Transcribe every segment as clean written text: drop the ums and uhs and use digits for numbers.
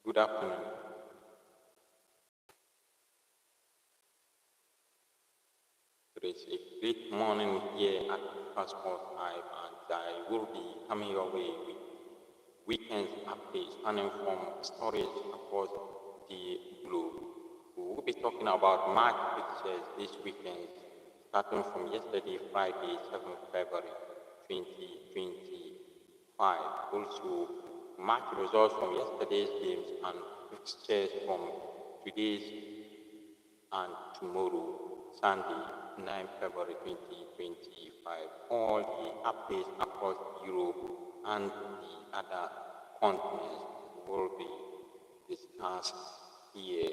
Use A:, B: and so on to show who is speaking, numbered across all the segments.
A: Good afternoon. It is a great morning here at Passport Hive, and I will be coming your way with weekend updates spanning from stories across the globe. We will be talking about March fixtures this weekend, starting from yesterday, Friday, 7th February 2025. Also, March results from yesterday's games and fixtures from today's and tomorrow, Sunday, 9th February 2025. All the updates across Europe and the other continents will be discussed here.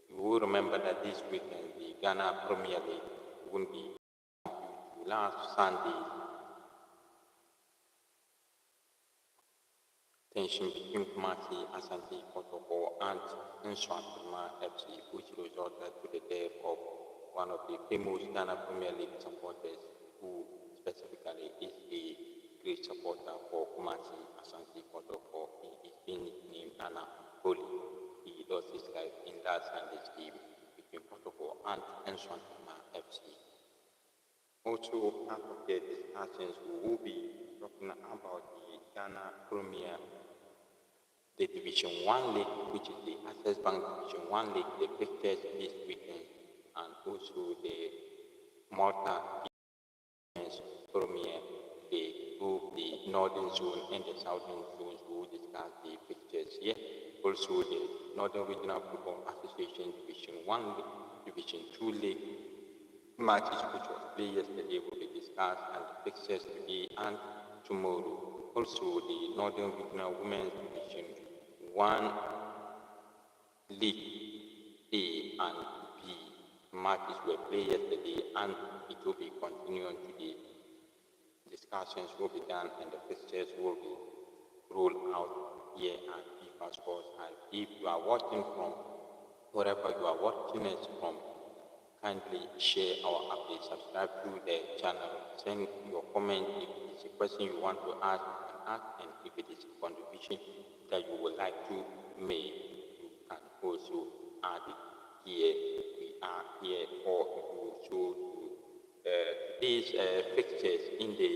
A: You will remember that this weekend the Ghana Premier League will be last Sunday. Tension between Kumasi, Asante, Kotoko, and Nswatuma FC, which resulted to the death of one of the famous Ghana Premier League supporters, who specifically is a great supporter for Kumasi, Asante, Kotoko. He is being nicknamed Ghana Holy. He lost his life in that Sunday's game between Kotoko and Nswatuma FC. Also, part of the discussions, we will be talking about the Ghana Premier, the Division 1 League, which is the Access Bank Division 1 League, the fixtures this weekend, and also the Malta Premier League, both the Northern Zone and the Southern Zones. We will discuss the fixtures here. Also, the Northern Regional Football Association Division 1 League, Division 2 League matches which was played yesterday will be discussed, and the fixtures today and tomorrow. Also, the Northern Regional Women's Division 1 League A and B matches were played yesterday, and it will be continuing today. Discussions will be done and the fixtures will be rolled out here at FIFA Sports Hive. If you are watching from wherever you are watching us from, kindly share our updates, subscribe to the channel, send your comment. If it is a question you want to ask, you can ask, and if it is a contribution that you would like to make, you can also add it here. We are here for you to these fixtures in the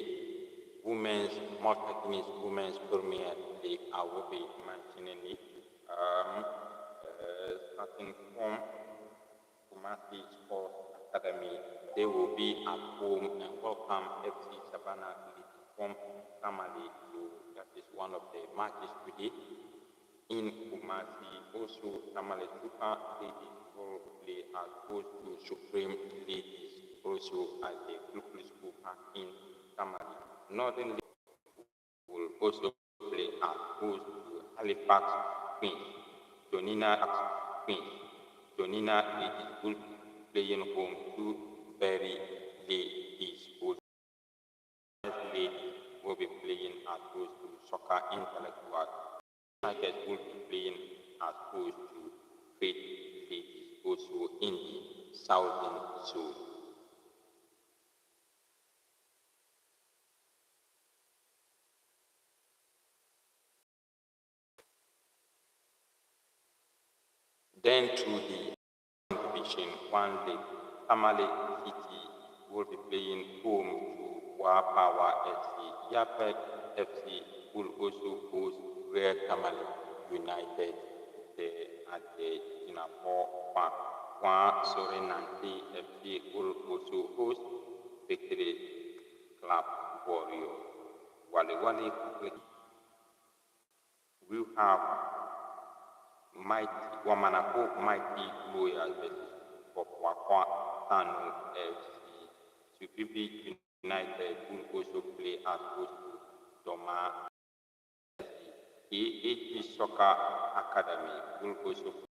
A: Malta-Guineas Women's Premier League. I will be mentioning it. Starting from Kumasi Sports Academy, they will be at home and welcome FC Savannah from Tamale. So that is one of the matches today in Kumasi. Also, Tamale Super Ladies will play as opposed to Supreme Ladies, also at the Global School Park in Tamale. Northern League will also play as opposed to Halifax Queens. Jonina Ladies will playing home to Berry Ladies. Ladies will be playing as opposed to Soccer Intellectual. United will be playing as opposed to Faith Ladies, also in the Southern Zone. Then to the Division 1 League, Tamale City will be playing home to Wapawa FC. Yapet FC will also host Real Tamale United at the Singapore Park. Sorenante FC will also host Victory Club Warrior. Wale will have Mighty Royal versus Popwakwa Tano FC. Supipi United will also play as host to Doma FC. AAT Soccer Academy will also play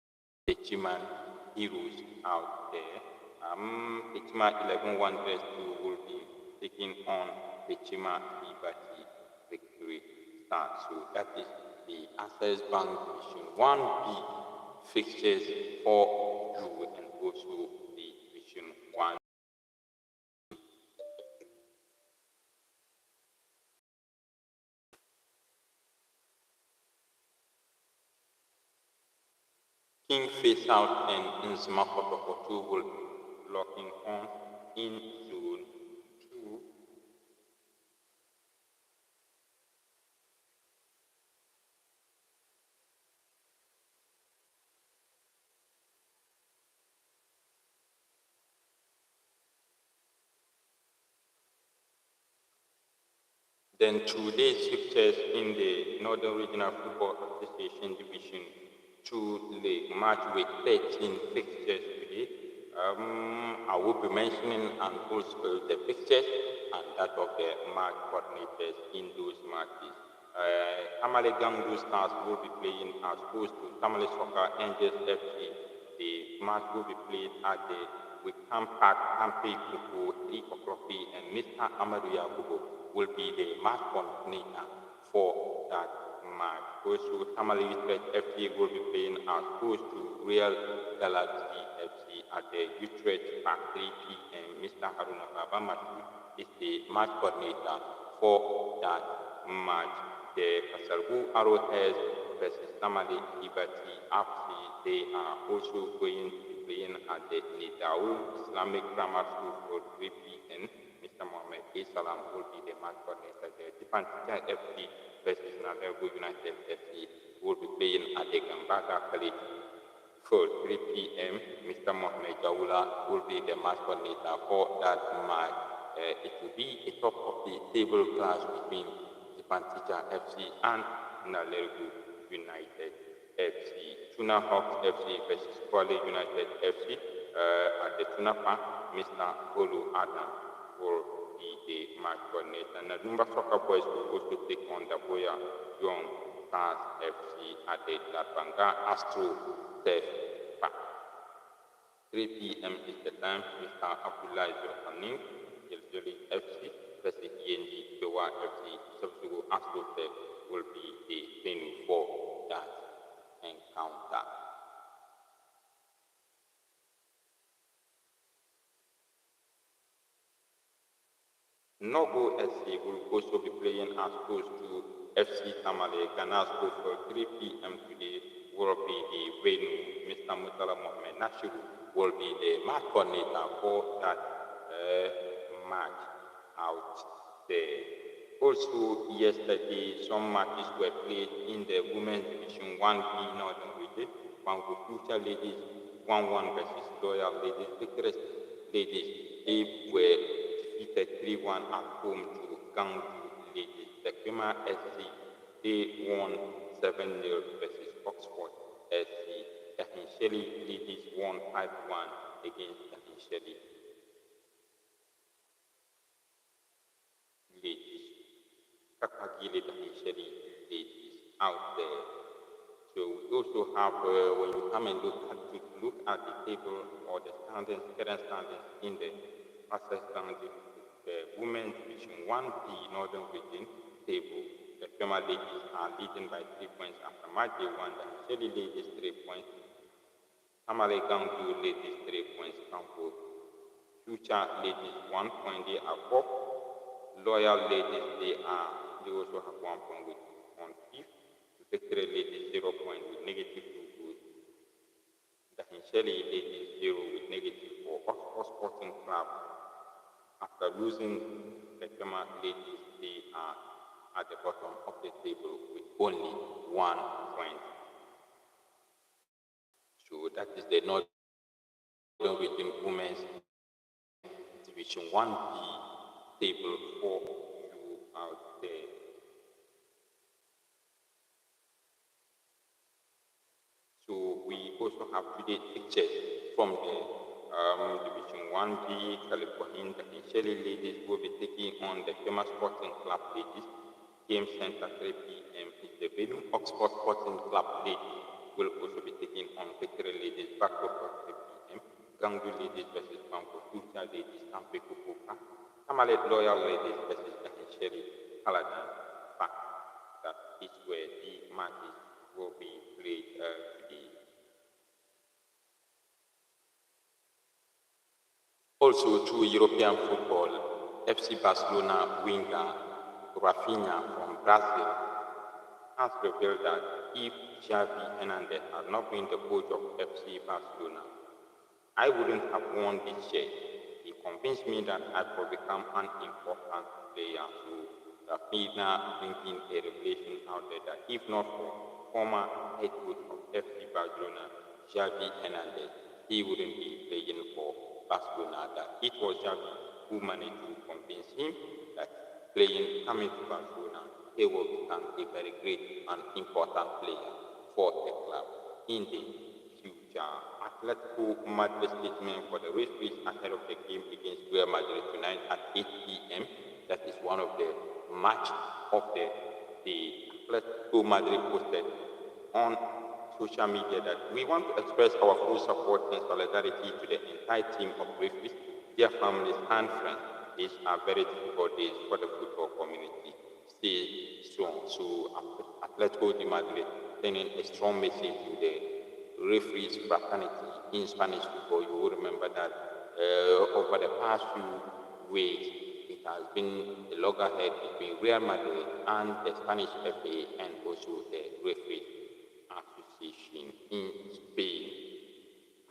A: the Chiman Heroes out there. The Chima 11-1-2 will be taking on the Chima Liberty Victory Stars. So that is the Access Bank Division 1B fixtures for you, and also the Division 1. King face out and Nzima Kotokotu will locking on in zone 2. Then today's fixtures in the Northern Regional Football Association Division 2 League match week 13 fixtures today. I will be mentioning and also the fixtures and that of the match coordinators in those matches. Tamale Gangu Stars will be playing as host to Tamale Soccer Angels FC. The match will be played at the Wickham Park, Ampe Kuku, 3 o'clock and Mr. Amadou Yakubu will be the match coordinator for that match. Also, Tamale Utrecht FC will be playing as host to Real Galaxy FC at the Utrecht Park 3 p.m. Mr. Haruna Babamatu is the match coordinator for that match. The Kasarbu Arrowheads versus Tamale Liberty FC, they are also going to be playing at the Nidaul Islamic Grammar School for 3 p.m. Mr. Mohammed A. Salam will be the match coordinator there. Tipantika FC versus Nalergo United FC will be playing at the Gambaka College for 3 p.m. Mr. Mohammed Jaula will be the match coordinator for that match. It will be a top of the table clash between Tipantika FC and Nalergo United FC. Tuna Hawks FC versus Kwale United FC at the Tunapa, Mr. Olu Adam will be the match coordinator. Nadumba Soccer Boys will also take on the Boya Young Stars FC at the Dabanga Astro Turf Park. 3 p.m. is the time. Mr. Abdullah Zulhanin, Jeljoli FC versus ENG Bewa FC, Subsugo Astro Turf will be the venue for that encounter. Nogo FC will also be playing as host to FC Tamale Ganasco for 3 p.m. today. Will be the venue. Mr. Mutala Mohamed Nashiru will be the match coordinator for that match out there. Also, yesterday, some matches were played in the Women's Division 1B Northern Region. Bangu Future Ladies 1-1 versus Loyal Ladies. Victorious Ladies, they were defeated 3-1 at home to Gangu Ladies. The Kema SC, they won 7-0 versus Oxford SC. The Hinsheli Ladies won 5-1 against the Hinsheli Ladies. Kakagile the Hinsheli Ladies out there. So we also have, when you come and look at the table or the current standings in the access standing, the Women's Division 1B Northern Region table. The Fema Ladies are leading by 3 points after match day 1. The Shelly Ladies 3 points. Tamale Gangu Ladies 3 points. Kanko Future Ladies 1 point. They are 4. Loyal Ladies, they also have 1 point with on 5th. Victory Ladies 0 point with negative 2 goals. The Hinsheli Ladies 0 with negative 4. Oxford Sporting Club, after losing the Fema Ladies, they are at the bottom of the table with only 1 point. So that is the Northern Region Women's Division 1B table for you out there. So we also have today pictures from the Division 1B, California. The Hinsheli Ladies will be taking on the Fema Sporting Club Ladies. Game Center 3 p.m. is the venue. Oxford Sporting Club Ladies will also be taking on Victory Ladies back over 3 p.m. Gangu Ladies versus Banco Future Ladies, Tampe Kukuka. Tamale Loyal Ladies versus the Hinsheli Paladin back. That is where the matches will be played today. Also to European football, FC Barcelona winger Rafinha from Brazil has revealed that if Xavi Hernandez had not been the coach of FC Barcelona, I wouldn't have won this shirt. He convinced me that I could become an important player. So Rafinha bringing a revelation out there that if not for former head coach of FC Barcelona, Xavi Hernandez, he wouldn't be playing for Barcelona. That it was Xavi who managed to convince him that coming to Barcelona, he will become a very great and important player for the club in the future. Atletico Madrid statement for the referees ahead of the game against Real Madrid tonight at 8 p.m. That is one of the match of the Atletico Madrid posted on social media that we want to express our full support and solidarity to the entire team of referees, their families and friends. These are very difficult days for the football community. Stay strong. So Atletico de Madrid sending a strong message to the referees fraternity in Spanish football. You will remember that over the past few weeks, it has been a loggerhead between Real Madrid and the Spanish FA and also the referee association in Spain.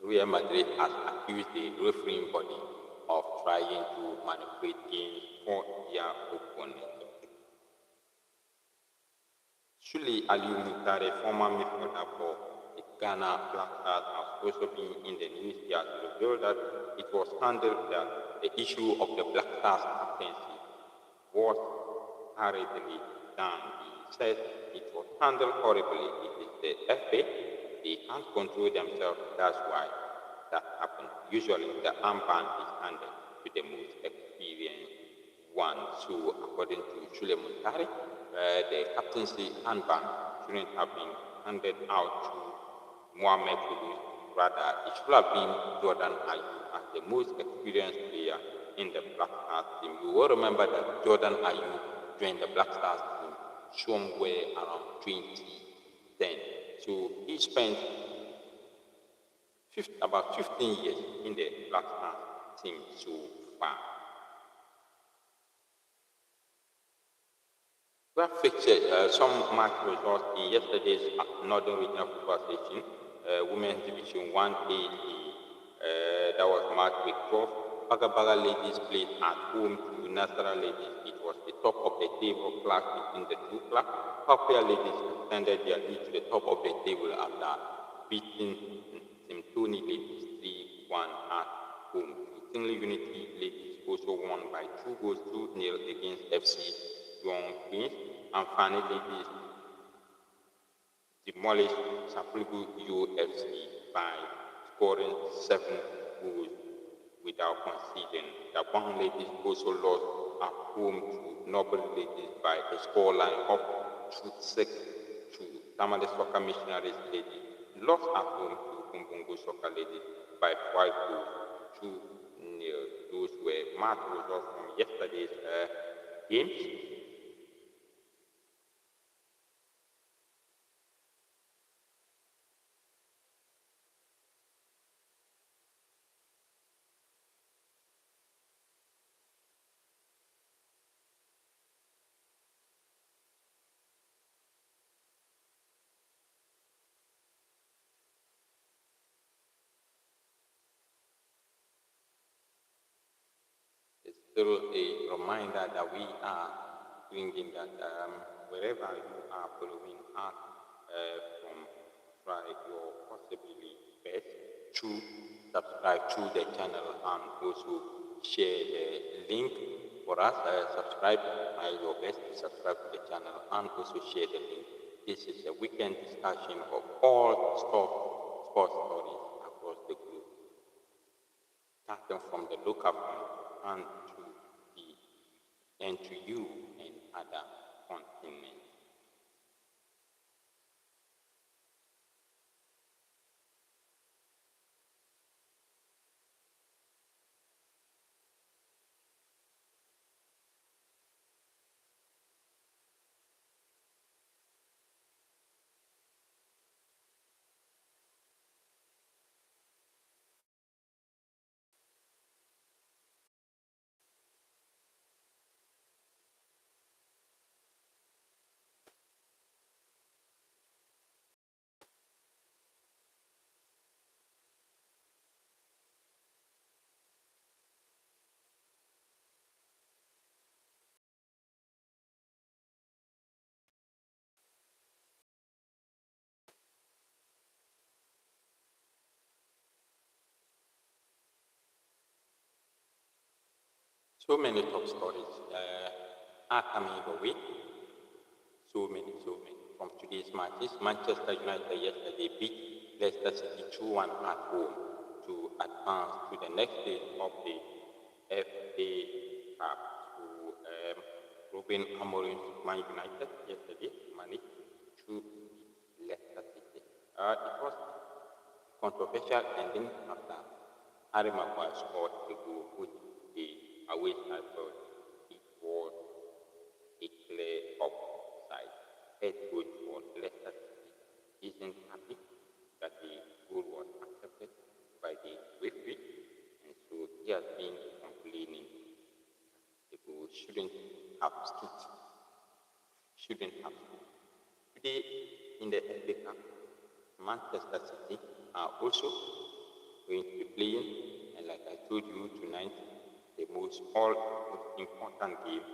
A: Real Madrid has accused the refereeing body of trying to manipulate games for their opponent. Shuli Aliu Mutare, former midfielder for the Ghana Black Stars, has also been in the news here to reveal that it was handled that the issue of the Black Stars captaincy was hurriedly done. He said it was handled horribly. It is the FA. They can't control themselves. That's why that happened. Usually the armband is handed to the most experienced one. So according to Shule Muntari, the captaincy handband shouldn't have been handed out to Mohamed Kudus. Rather, it should have been Jordan Ayew as the most experienced player in the Black Stars team. You will remember that Jordan Ayew joined the Black Stars team somewhere around 2010. So he spent about 15 years in the Black Stars team so far. We have fixed some match results in yesterday's Northern Regional Football Station, Women's Division 1A. That was match week 12. Bagabaga Ladies played at home to Nasara Ladies. It was the top of the table clash between the two clubs. Papua Ladies extended their lead to the top of the table after beating Simtoni Ladies 3-1 at home. Tingley Unity Ladies also won by 2 goals to 0 against FC Young Queens, and Fanny Ladies demolished Sapribu UFC by scoring 7 goals without conceding. The Bang Ladies also lost at home to Noble Ladies by a scoreline of 6 to Tamale Soccer Missionaries Ladies lost at home to Kumbungu Soccer Ladies by 5 goals to 0. Those were match results from yesterday's games. It's still a reminder that we are bringing that wherever you are following us from, try your possibly best to subscribe to the channel and also share the link for us. Subscribe, try your best to subscribe to the channel and also share the link. This is a weekend discussion of all sports stories across the globe, starting from the local front and to you and other continents. So many top stories are coming your way. So many. From today's matches, Manchester United yesterday beat Leicester City 2-1 at home to advance to the next stage of the FA Cup. So, Ruben Amorim's Man United yesterday managed to beat Leicester City. It was controversial ending after Harry Maguire scored a goal which the away side felt it was a clear offside. Head coach for Leicester City isn't happy that the goal was accepted by the referee, and so he has been complaining the goal shouldn't have stood. Shouldn't have stood. Today in the FA Cup, Manchester City are also going to be playing, and like I told you tonight, the most important game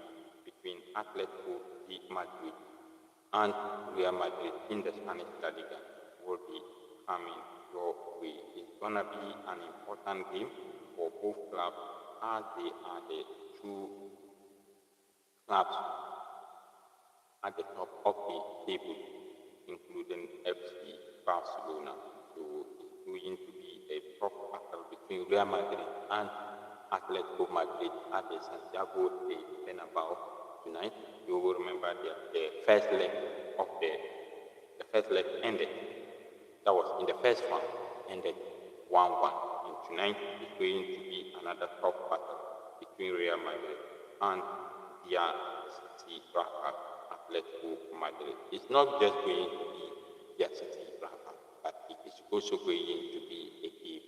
A: between Atletico de Madrid and Real Madrid in the Spanish La Liga will be coming your way. It's gonna be an important game for both clubs as they are the two clubs at the top of the table, including FC Barcelona. So it's going to be a tough battle between Real Madrid and Atletico Madrid at the Santiago de Bernabeu tonight. You will remember the first leg of the first leg ended. That was in the first round, ended 1-1. And tonight is going to be another tough battle between Real Madrid and their city rival Atletico Madrid. It's not just going to be their city rival, but it is also going to be a game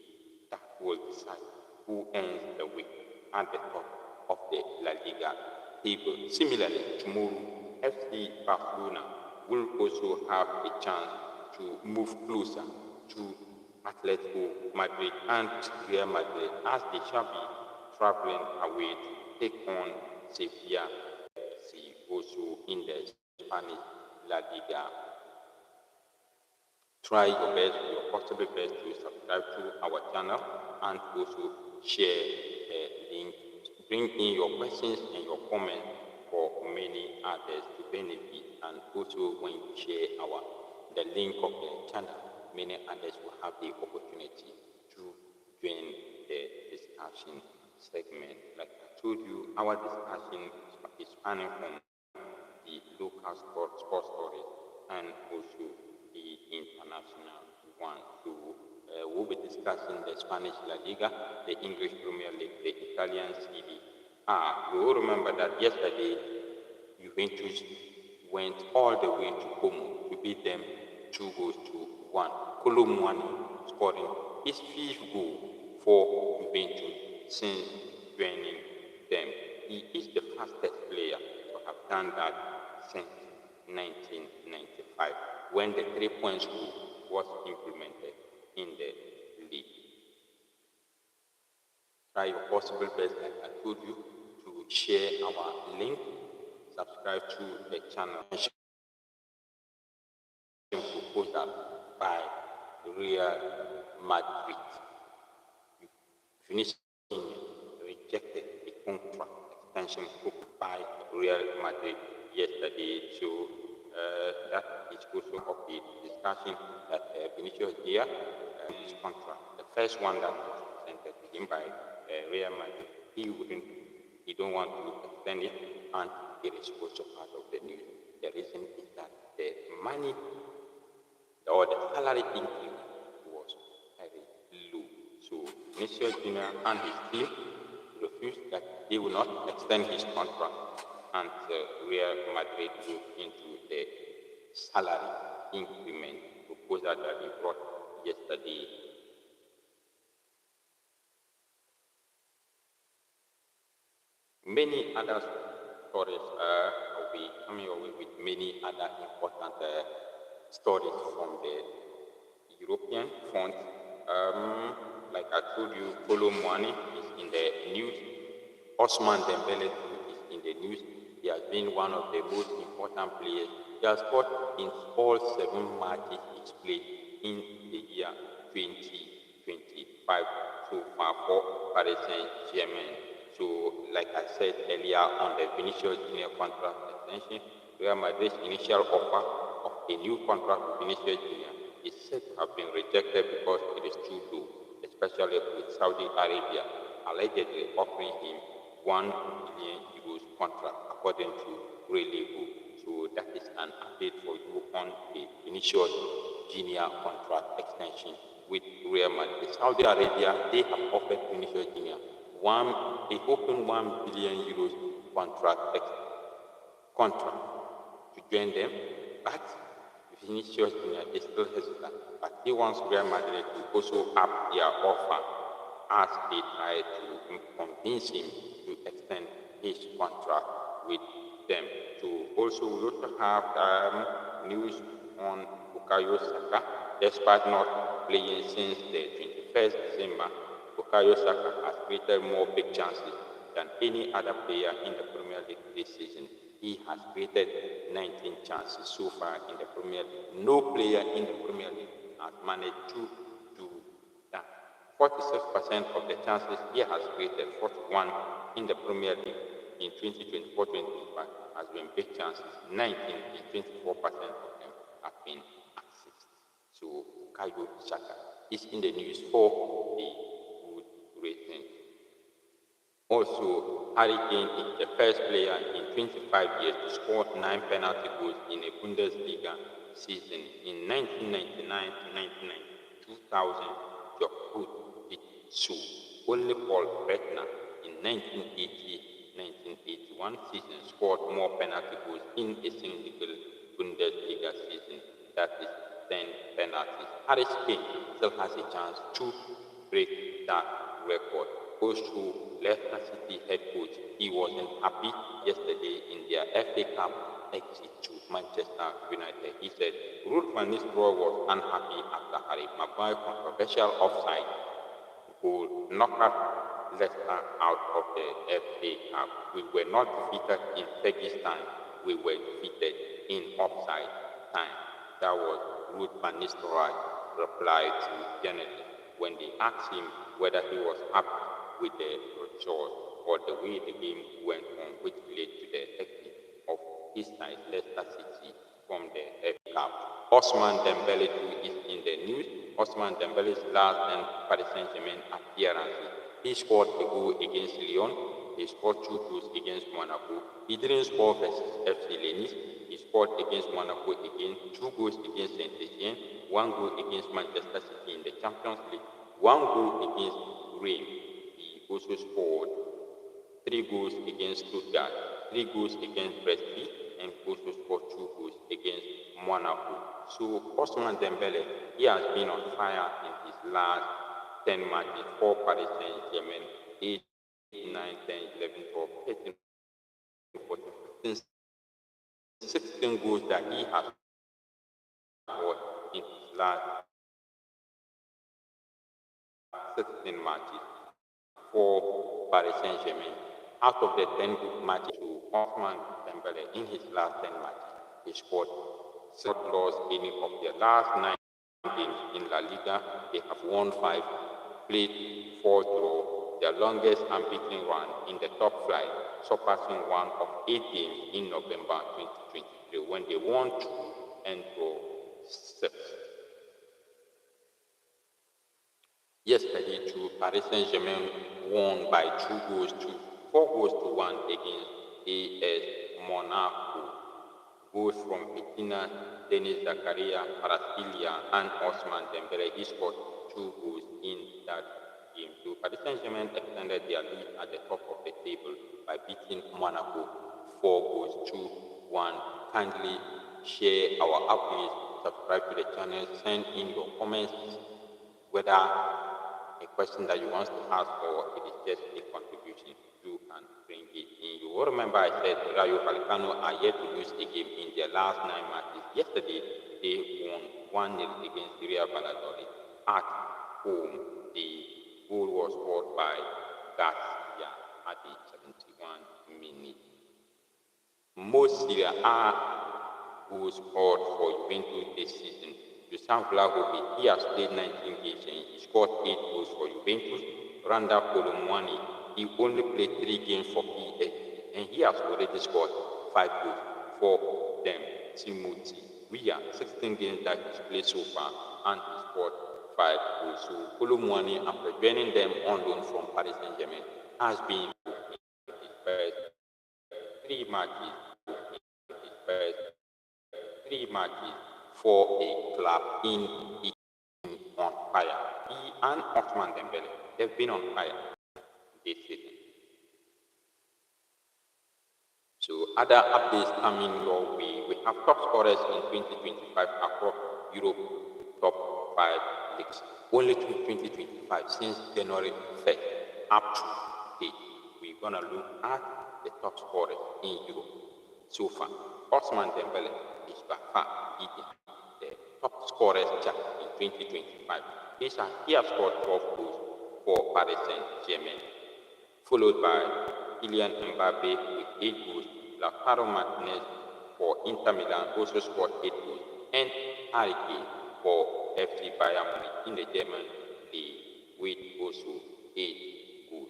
A: that will decide who ends the week at the top of the La Liga table. Similarly, tomorrow, FC Barcelona will also have a chance to move closer to Atletico Madrid and Real Madrid as they shall be traveling away to take on Sevilla FC also in the Spanish La Liga. Try your best, your possible best to subscribe to our channel and also share the link. Bring in your questions and your comments for many others to benefit, and also when you share the link of the channel, many others will have the opportunity to join the discussion segment. Like I told you, our discussion is spanning from the local sports stories and also the international one. So we'll be discussing the Spanish La Liga, the English Premier League, the Italian Serie A. You will remember that yesterday Juventus went all the way to Como to beat them 2-1. Colomwani scoring his fifth goal for Juventus since joining them. He is the fastest player to have done that since 1995 when the 3 points rule was implemented in the league. Try your possible best, like I told you, to share our link, subscribe to the channel, proposal by Real Madrid. Finished rejected a contract extension by Real Madrid yesterday. So that is also of the discussion that Vinicius here his contract. The first one that was presented to him by Real Madrid, he don't want to extend it, and it is also part of the news. The reason is that the money or the salary increase was very low. So Vinicius Jr. and his team refused that they will not extend his contract until Real Madrid looked into the salary increment proposal that he brought yesterday. Many other stories will be coming away with many other important stories from the European front. Like I told you, Kolo Muani is in the news. Osman Dembele is in the news. He has been one of the most important players. He has scored in all 7 matches he's played in the year 2025 so far for Paris Saint-Germain. So, like I said earlier on the Vinicius Junior contract extension, Real Madrid's initial offer of a new contract with Vinicius Junior is said to have been rejected because it is too low, especially with Saudi Arabia allegedly offering him 1 billion euros contract, according to Relego. So that is an update for you on the Vinicius Junior contract extension with Real Madrid. Saudi Arabia, they have offered Vinicius Junior a open 1 billion euros contract to join them, but Vinicius Junior is still hesitant. But he wants Real Madrid to also up their offer as they try to convince him to extend his contract with them. So also we also have news on Bukayo Saka. Despite not playing since the 21st December, Bukayo Saka has created more big chances than any other player in the Premier League this season. He has created 19 chances so far in the Premier League. No player in the Premier League has managed to do that. 46% of the chances he has created, 41 in the Premier League in 2024-2025 has been big chances. 19 and 24% of them have been assists. So Bukayo Saka is in the news for the good rating. Also, Harry Kane is the first player in 25 years to score 9 penalty goals in a Bundesliga season. In 1999 to 2000, Job Hood did so. Only Paul Breitner in 1980-1981 season scored more penalty goals in a single Bundesliga season. That is 10 penalties. Harry Kane still has a chance to break that record. Goes to Leicester City head coach. He wasn't happy yesterday in their FA Cup exit to Manchester United. He said Ruud van Nistelrooy was unhappy after Harry Maguire's controversial offside goal knocked Leicester out of the FA Cup. We were not defeated in Fergie's time. We were defeated in offside time. That was Ruud van Nistelrooy reply to journalists when they asked him whether he was happy with the result or the way the game went on, which led to the exit of his side, Leicester City, from the FA Cup. Ousmane Dembélé too is in the news. Ousmane Dembélé's last 10 Paris Saint-Germain appearances. He scored a goal against Lyon. He scored 2 goals against Monaco. He didn't score versus FC Lens. He scored against Monaco again, 2 goals against Saint-Etienne, 1 goal against Manchester City in the Champions League, 1 goal against Reims. Also scored 3 goals against Stuttgart, 3 goals against Brest, and also scored 2 goals against Monaco. So Ousmane Dembélé, he has been on fire in his last 10 matches for Paris Saint-Germain, 8, 9, 10, 11, 12, 13, 14, 15, 16 goals that he has scored in his last 16 matches for Paris Saint-Germain. Out of the 10 good matches to Ousmane Dembélé in his last 10 matches, he scored 6, lost any of their last 9 games in La Liga. They have won 5, played 4 draw, their longest unbeaten run in the top flight, surpassing one of 8 games in November 2023 when they won 2 and draw 6. Yesterday, too, Paris Saint-Germain won by 4 goals to 1 against AS Monaco. Goals from Vitinha, Denis Zakaria, Kvaratskhelia, and Ousmane Dembélé. He scored 2 goals in that game. So Paris Saint-Germain extended their lead at the top of the table by beating Monaco 4 goals to 1. Kindly share our updates, subscribe to the channel, send in your comments, whether a question that you want to ask or it is just a contribution, you can bring it in. You will remember I said Rayo Vallecano are yet to lose a game in their last 9 matches. Yesterday, they won 1-0 against Real Valladolid at home. The goal was scored by Garcia at the 71 minute. Most Serie A goals scored for Juventus this season. Dusan Vlahovic, he has played 19 games and he scored 8 goals for Juventus. Randa Colomwani, he he only played 3 games for PSG, and he has already scored 5 goals for them. Timothy Weah, 16 games that he's played so far, and he scored 5 goals. So Kolo Muani, after joining them on loan from Paris Saint-Germain, has been his first 3 matches, his first 3 matches for a club in on fire. He and Ousmane Dembele, they've been on fire this season. So other updates coming your way. We have top scorers in 2025 across Europe top 5 leagues. Only to 2025 since January 1st up to date. We're gonna look at the top scorers in Europe so far. Ousmane Dembele is by far leading the top scorers chart in 2025. He has scored 12 goals for Paris Saint-Germain, followed by Kylian Mbappe with 8 goals. Lautaro Martinez for Inter Milan also scored 8 goals, and Harry Kane for FC Bayern Munich in the German league with also 8 goals.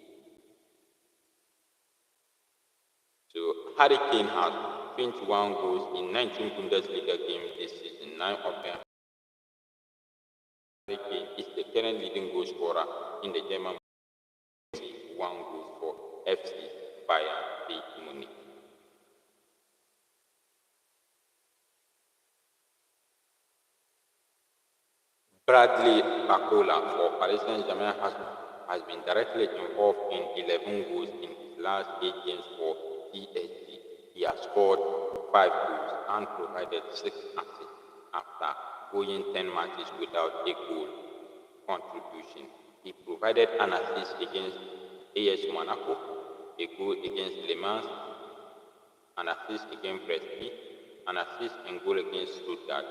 A: So Harry Kane has 21 goals in 19 Bundesliga games this season, 9 of them. Harry Kane is the current leading goal scorer in the German league, 1 goal for FC Bayern Munich. Bradley Barcola for Paris Saint-Germain has been directly involved in 11 goals in his last 8 games for PSG. He has scored 5 goals and provided 6 assists after going 10 matches without a goal contribution. He provided an assist against AS Monaco, a goal against Le Mans, an assist against Prestige, an assist and goal against Stuttgart.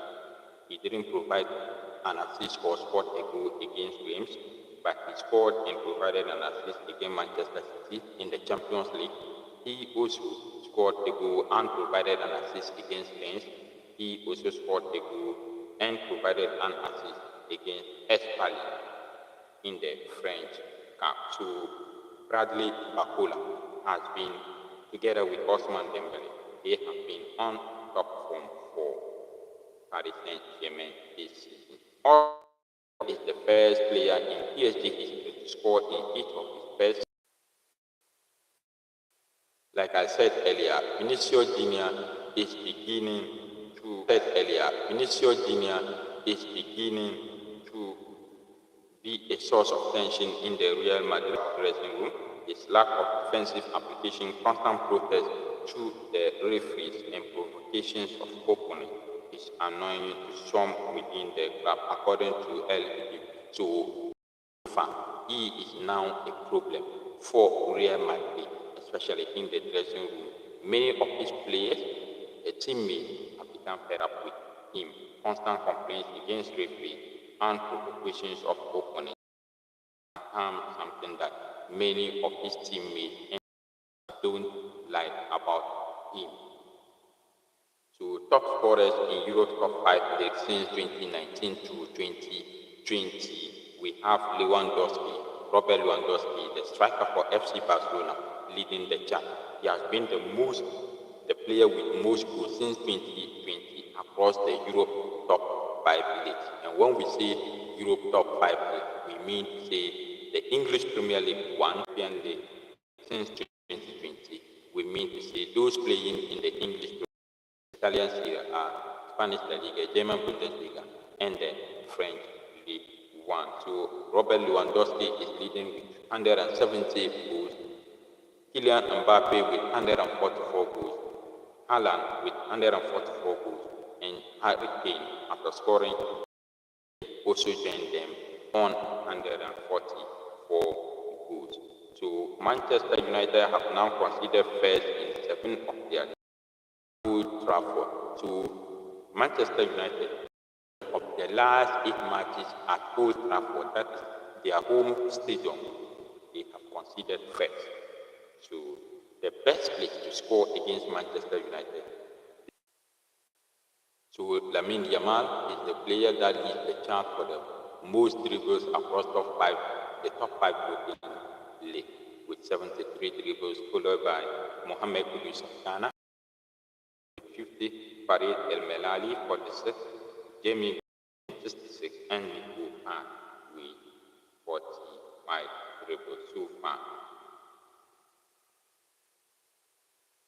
A: He didn't provide an assist or scored a goal against Reims, but he scored and provided an assist against Manchester City in the Champions League. He also scored a goal and provided an assist against Lens. He also scored a goal and provided an assist against Espali in the French Cup. So Bradley Barcola has been, together with Ousmane Dembele, they have been on top form for Paris Saint-Germain this season. Is the first player in PSG history to score in each of his first. Like I said earlier, Vinicius Junior is beginning to be a source of tension in the Real Madrid dressing room. His lack of defensive application, constant protest to the referees, and provocations of opponents is annoying to some within the club, according to LBD. So far, he is now a problem for Real Madrid, especially in the dressing room. Many of his players, teammates, have become fed up with him. Constant complaints against referees and provocations of opponents something that many of his teammates don't like about him. So top scorers in Europe's top 5 leagues since 2019 to 2020, we have Robert Lewandowski, the striker for FC Barcelona, leading the chart. He has been the player with most goals since 2020 across the Europe top 5 leagues. And when we say Europe top 5 leagues, we mean to say the English Premier League, European League since 2020. We mean to say those playing in the English Premier League, Italian Serie A, Spanish La Liga, German Bundesliga, and the French League 1. So Robert Lewandowski is leading with 170 goals, Kylian Mbappe with 144 goals, Haaland with 144 goals, and Harry Kane, after scoring, also joined them on 144 goals. So Manchester United have now considered first in 7 of their Old Trafford. So Manchester United, of the last 8 matches at Old Trafford, that is their home stadium, they have considered first. So the best place to score against Manchester United. So Lamine Yamal is the player that leads the chart for the most dribbles across the top five European league. with 73 dribbles, followed by Mohamed Kudus of Ghana with 50, Farid El Melali 46, Jamie 66, and Nico Khan with 45 dribbles so far.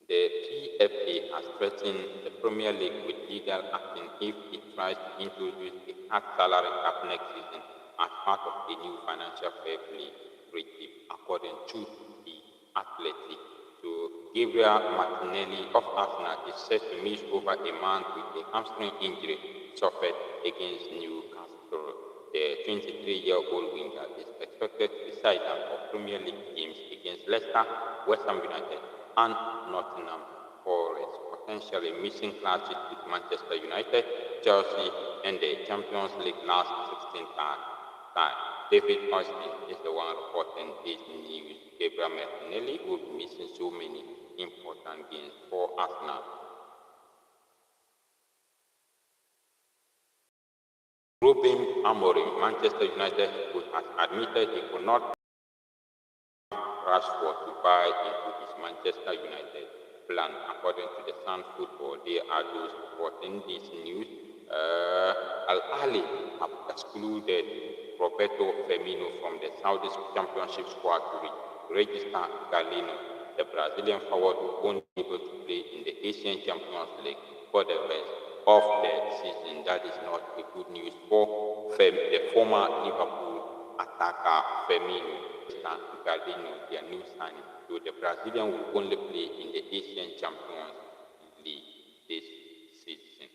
A: The PFA has threatened the Premier League with legal action if it tries to introduce a hard salary cap next season as part of the new financial fair play regime, according to the Athletic. So Gabriel Martinelli of Arsenal is set to miss over a month with a hamstring injury suffered against Newcastle. The 23-year-old winger is expected to be sidelined for Premier League games against Leicester, West Ham United, and Nottingham Forest, potentially missing clashes with Manchester United, Chelsea, and the Champions League last 16 time. David Austin is the one reporting this news. Gabriel Martinelli will be missing so many important games for Arsenal. Ruben Amorim, Manchester United coach, has admitted he could not Rashford to buy into his Manchester United plan. According to the Sun Football, they are those reporting this news. Al Ahly have excluded Roberto Firmino from the Saudi Championship squad to register Galeno, the Brazilian forward who won't be able to play in the Asian Champions League for the rest of the season. That is not a good news for the former Liverpool attacker Firmino. Galeno, their new signing. So the Brazilian will only play in the Asian Champions League this season.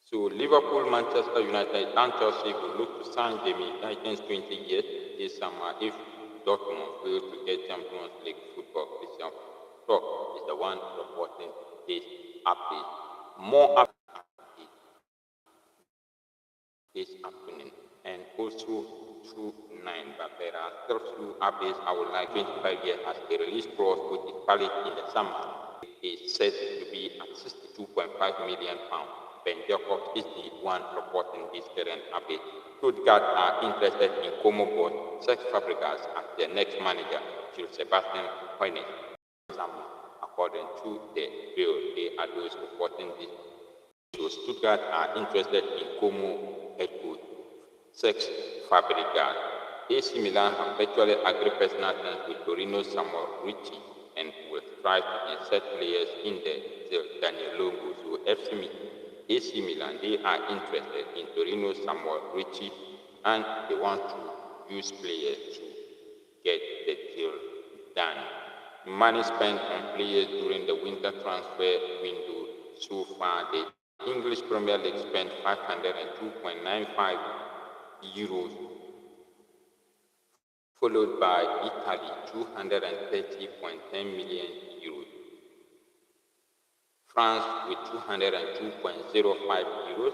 A: So Liverpool, Manchester United, and Chelsea will look to sign Jamie against 20 years this summer if Dortmund fail to get Champions League football. Christian Klopp is the one reporting this update. More updates this afternoon, and also 2-9, but there are still few updates I would like. 25 years as a release clause with its valid in the summer. It is said to be at £62.5 million. Ben Jacobs is the one reporting this current update. Stuttgart are interested in Como boss Cesc Fabregas as their next manager, Jules Sebastian Hoeneß. According to the bill, they are those reporting this. So Stuttgart are interested in Como head coach Cesc Fabregas. AC Milan have virtually agreed personal terms with Torino Samuel Ricci and will try to insert players in the deal. Daniel Longo. So AC Milan, they are interested in Torino Samuel Ricci and they want to use players to get the deal done. Money spent on players during the winter transfer window so far. The English Premier League spent €502.95, followed by Italy €230.10 million, France with €202.05,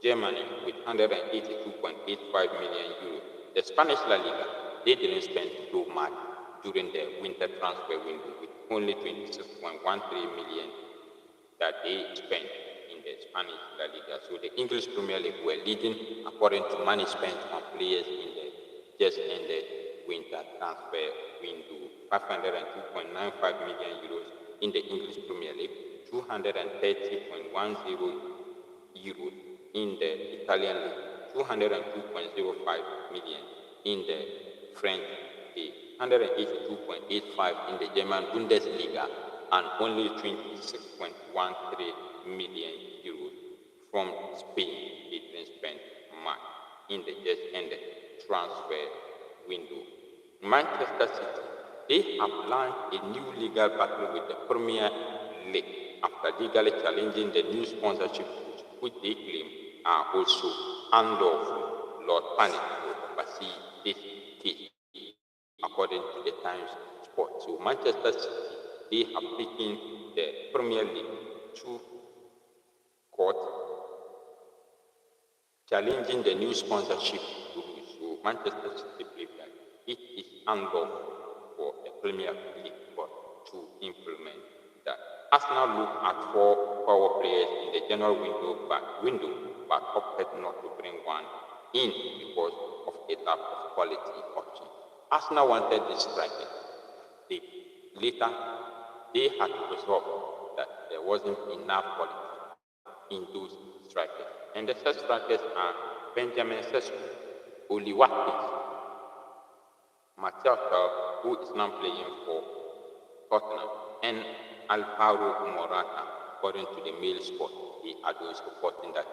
A: Germany with €182.85 million. The Spanish La Liga, they didn't spend too much during the winter transfer window with only $26.13 million that they spent in the Spanish La Liga. So the English Premier League were leading according to money spent on players in the just ended winter transfer window. €502.95 million in the English Premier League, €230.10 in the Italian League, €202.05 million in the French League, €182.85 in the German Bundesliga, and only €26.13 million from Spain. They didn't spend much in the just ended transfer window. Manchester City, they have launched a new legal battle with the Premier League after legally challenging the new sponsorship rules, which they claim are also unlawful. Lord Panic will oversee this case, according to the Times Sport. So Manchester City, they have taken the Premier League to court, challenging the new sponsorship rules. So Manchester City believes that it is unlawful for the Premier League court to implement that. Arsenal looked at four power players in the general window, but opted not to bring one in because of a lack of quality option. Arsenal wanted this striker. They, later, they had resolved that there wasn't enough quality in those strikers. And the such strikers are Benjamin Sesko, Oli Watkins, Martial, who is now playing for Tottenham, and Alvaro Morata. According to the Mail Sport, they are those reporting that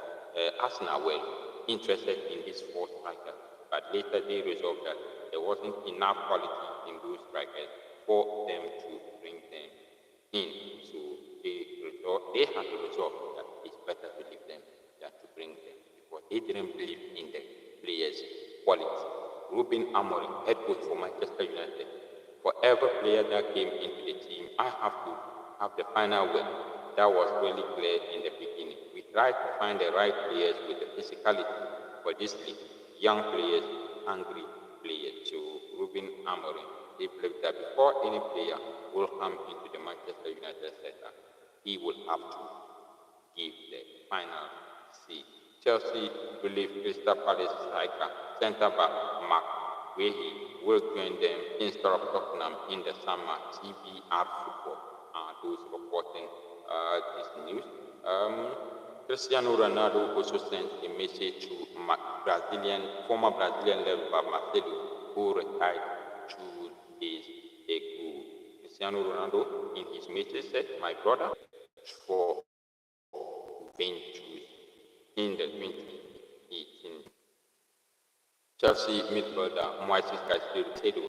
A: Arsenal were interested in this four strikers, but later they resolved that there wasn't enough quality in those strikers for them to bring them in. So they had to resolve that it's better to leave them than to bring them because they didn't believe in the players' quality. Ruben Amorim, head coach for Manchester United, for every player that came into the team, I have to have the final word. That was really clear in the beginning. We tried to find the right players with the physicality for this league, young players, hungry players. So Ruben Amorim, they believe that before any player will come into the Manchester United setup, he will have to give the final say. Chelsea believe Crystal Palace striker centre-back Mark Guehi will join them instead of Tottenham in the summer. TBR Football are those reporting this news. Cristiano Ronaldo also sent a message to former Brazilian left back Marcelo, who retired 2 days ago. Cristiano Ronaldo, in his message, said, "My brother, for Juventus in the 2018. Chelsea midfielder Moises Caicedo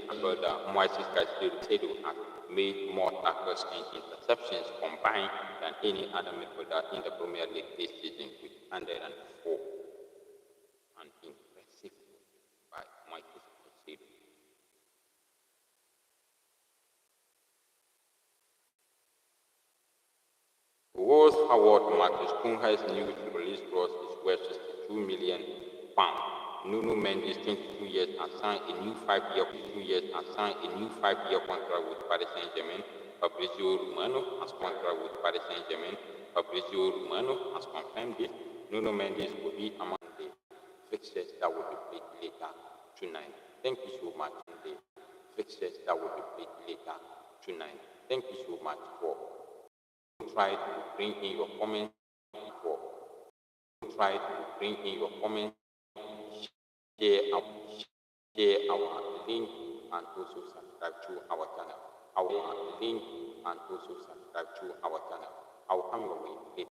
A: has made more tackles and interceptions combined than any other midfielder in the Premier League this season with 104. An impressive by Moises Caicedo. Wolves award Marcus Cunha's new release clause is worth £62 million. Nuno Mendes, 22 years, has signed a new 5-year contract with Paris Saint-Germain. Fabrizio Romano has contract with Paris Saint-Germain. Fabrizio Romano has confirmed this. Nuno Mendes will be among the fixtures that will be played later tonight. Thank you so much. The fixtures that will be played later tonight. Thank you so much for try to bring in your comments. Share our link and also subscribe to our channel. I will come your way later.